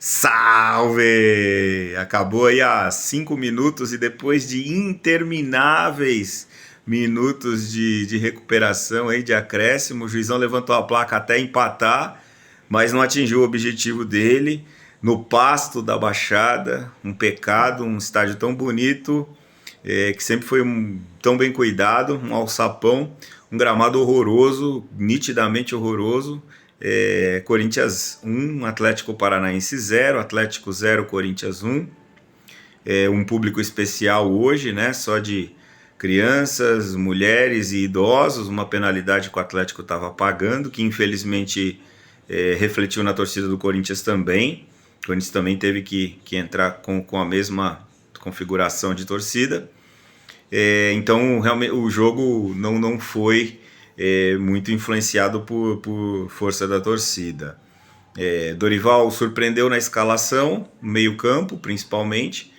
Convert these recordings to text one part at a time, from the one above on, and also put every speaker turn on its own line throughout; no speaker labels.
Salve! Acabou aí há 5 minutos e depois de intermináveis minutos de recuperação aí, de acréscimo, o juizão levantou a placa até empatar, mas não atingiu o objetivo dele. No pasto da Baixada, um pecado, um estádio tão bonito, que sempre foi tão bem cuidado, um alçapão, um gramado horroroso, nitidamente horroroso. Corinthians 1, Atlético Paranaense 0, Atlético 0, Corinthians 1. Um público especial hoje, né? Só de crianças, mulheres e idosos, uma penalidade que o Atlético estava pagando, que infelizmente refletiu na torcida do Corinthians também. O Corinthians também teve que entrar com a mesma configuração de torcida. Então, realmente, o jogo não foi muito influenciado por força da torcida. Dorival surpreendeu na escalação, meio campo principalmente.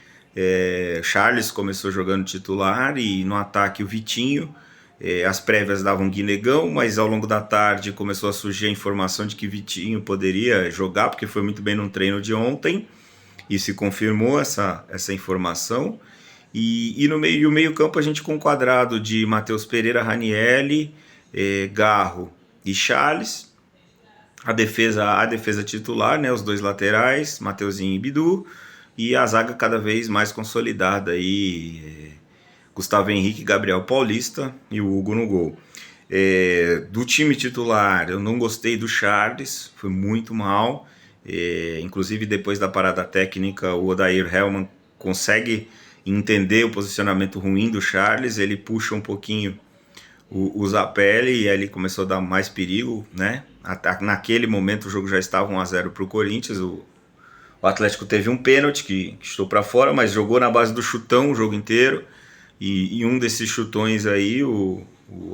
Charles começou jogando titular e no ataque o Vitinho. As prévias davam Guinegão, mas ao longo da tarde começou a surgir a informação de que Vitinho poderia jogar, porque foi muito bem no treino de ontem, e se confirmou essa informação. E no meio campo a gente com um quadrado de Matheus Pereira, Ranielli, Garro e Charles. A defesa titular, né, os dois laterais, Mateuzinho e Bidu, e a zaga cada vez mais consolidada aí, Gustavo Henrique, Gabriel Paulista e o Hugo no gol. Do time titular, eu não gostei do Charles, foi muito mal. Inclusive depois da parada técnica, o Odair Hellmann consegue entender o posicionamento ruim do Charles, ele puxa um pouquinho o Zapelli e ele começou a dar mais perigo, né? Naquele momento o jogo já estava 1-0 para o Corinthians. O Atlético teve um pênalti que estou para fora, mas jogou na base do chutão o jogo inteiro. E um desses chutões aí, o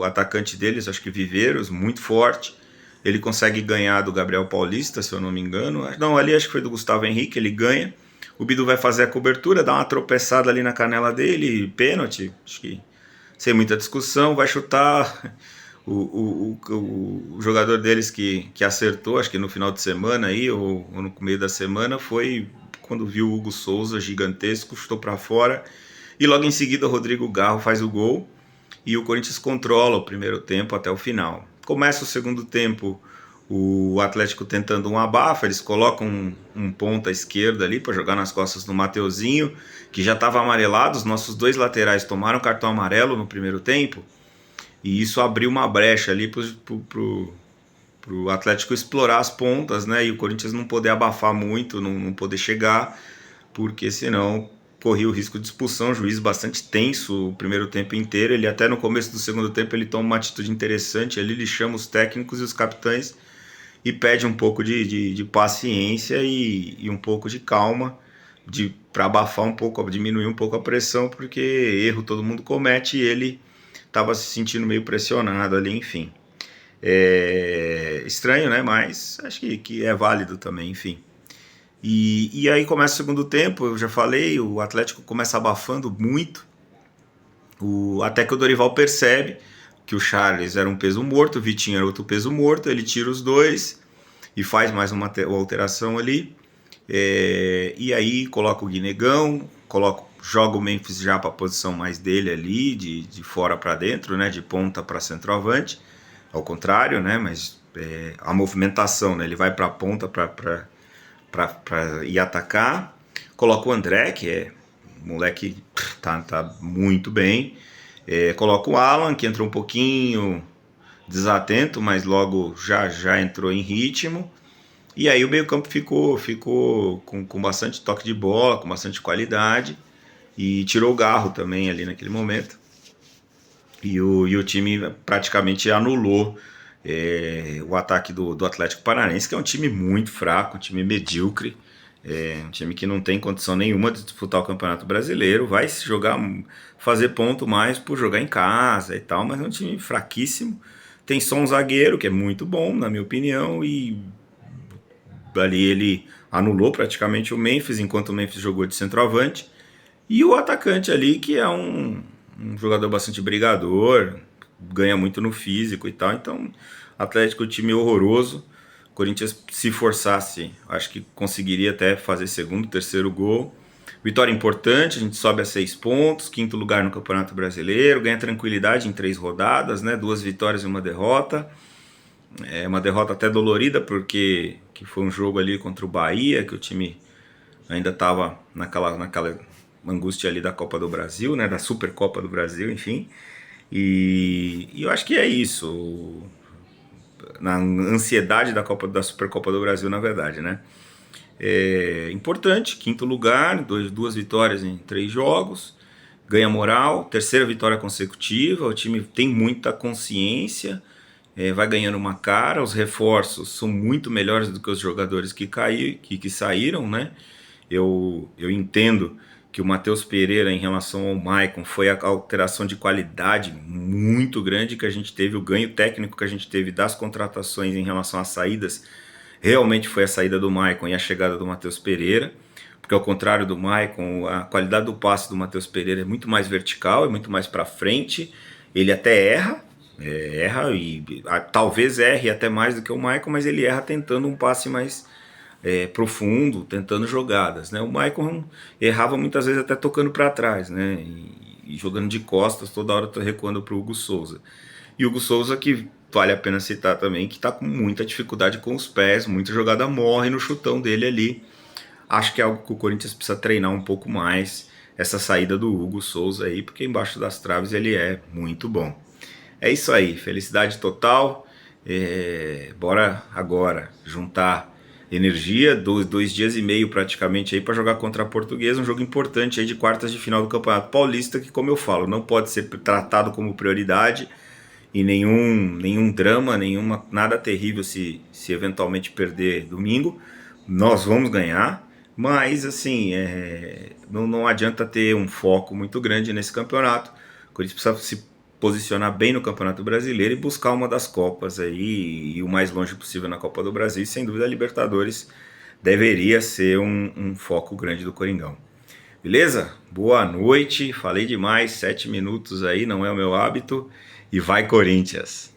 atacante deles, acho que Viveiros, muito forte, ele consegue ganhar do Gabriel Paulista, se eu não me engano. Não, ali acho que foi do Gustavo Henrique, ele ganha. O Bidu vai fazer a cobertura, dá uma tropeçada ali na canela dele, pênalti, acho que sem muita discussão, vai chutar. O jogador deles que acertou, acho que no final de semana aí, ou no meio da semana, foi quando viu o Hugo Souza, gigantesco, chutou para fora. E logo em seguida o Rodrigo Garro faz o gol e o Corinthians controla o primeiro tempo até o final. Começa o segundo tempo, o Atlético tentando um abafa, eles colocam um ponta esquerda ali para jogar nas costas do Mateuzinho, que já estava amarelado. Os nossos dois laterais tomaram cartão amarelo no primeiro tempo, e isso abriu uma brecha ali pro Atlético explorar as pontas, né? E o Corinthians não poder abafar muito, não poder chegar, porque senão corria o risco de expulsão. O juiz bastante tenso o primeiro tempo inteiro. Ele até no começo do segundo tempo ele toma uma atitude interessante ali, ele chama os técnicos e os capitães e pede um pouco de paciência e um pouco de calma, para abafar um pouco, diminuir um pouco a pressão, porque erro todo mundo comete e ele estava se sentindo meio pressionado ali, enfim. Estranho, né? Mas acho que é válido também, enfim. E aí começa o segundo tempo, eu já falei, o Atlético começa abafando muito, até que o Dorival percebe que o Charles era um peso morto, o Vitinho era outro peso morto, ele tira os dois e faz mais uma alteração ali, e aí coloca o Guinegão, joga o Memphis já para a posição mais dele ali, de fora para dentro, né, de ponta para centroavante, ao contrário, né, mas a movimentação, né, ele vai para a ponta para ir atacar. Coloca o André, que é um moleque tá muito bem. Coloca o Alan, que entrou um pouquinho desatento, mas logo já entrou em ritmo. E aí o meio campo ficou com bastante toque de bola, com bastante qualidade, e tirou o Garro também ali naquele momento. E o time praticamente anulou o ataque do Atlético Paranaense, que é um time muito fraco, um time medíocre, um time que não tem condição nenhuma de disputar o Campeonato Brasileiro, vai se jogar, fazer ponto mais por jogar em casa e tal, mas é um time fraquíssimo. Tem só um zagueiro que é muito bom, na minha opinião, e ali ele anulou praticamente o Memphis, enquanto o Memphis jogou de centroavante, e o atacante ali, que é um jogador bastante brigador, ganha muito no físico e tal. Então, Atlético, time horroroso, O Corinthians, se forçasse, acho que conseguiria até fazer segundo, terceiro gol. Vitória importante, a gente sobe a 6 pontos, quinto lugar no Campeonato Brasileiro, ganha tranquilidade em 3 rodadas, né? 2 vitórias e uma derrota. É uma derrota até dolorida, porque que foi um jogo ali contra o Bahia, que o time ainda estava naquela angústia ali da Copa do Brasil, né? Da Supercopa do Brasil, enfim. E eu acho que é isso. Na ansiedade da Supercopa do Brasil, na verdade, né? É importante, quinto lugar, duas vitórias em 3 jogos, ganha moral, terceira vitória consecutiva, o time tem muita consciência, vai ganhando uma cara, os reforços são muito melhores do que os jogadores que saíram, né? Eu entendo que o Matheus Pereira em relação ao Maicon foi a alteração de qualidade muito grande que a gente teve, o ganho técnico que a gente teve das contratações em relação às saídas, realmente foi a saída do Maicon e a chegada do Matheus Pereira, porque ao contrário do Maicon, a qualidade do passe do Matheus Pereira é muito mais vertical, é muito mais para frente, ele até erra talvez erre até mais do que o Maicon, mas ele erra tentando um passe mais profundo, tentando jogadas, né? O Maicon errava muitas vezes até tocando para trás, né? E jogando de costas, toda hora recuando para o Hugo Souza. E o Hugo Souza, que vale a pena citar também, que está com muita dificuldade com os pés, muita jogada morre no chutão dele ali. Acho que é algo que o Corinthians precisa treinar um pouco mais, essa saída do Hugo Souza aí, porque embaixo das traves ele é muito bom. É isso aí, felicidade total. Bora agora juntar energia, 2 dias e meio praticamente aí para jogar contra a Portuguesa, um jogo importante aí de quartas de final do Campeonato Paulista, que, como eu falo, não pode ser tratado como prioridade e nenhum drama, nada terrível se eventualmente perder domingo. Nós vamos ganhar, mas assim, não adianta ter um foco muito grande nesse campeonato. O Corinthians precisa se posicionar bem no Campeonato Brasileiro e buscar uma das Copas aí, e o mais longe possível na Copa do Brasil. E sem dúvida a Libertadores deveria ser um foco grande do Coringão. Beleza? Boa noite, falei demais, 7 minutos aí, não é o meu hábito, e vai Corinthians!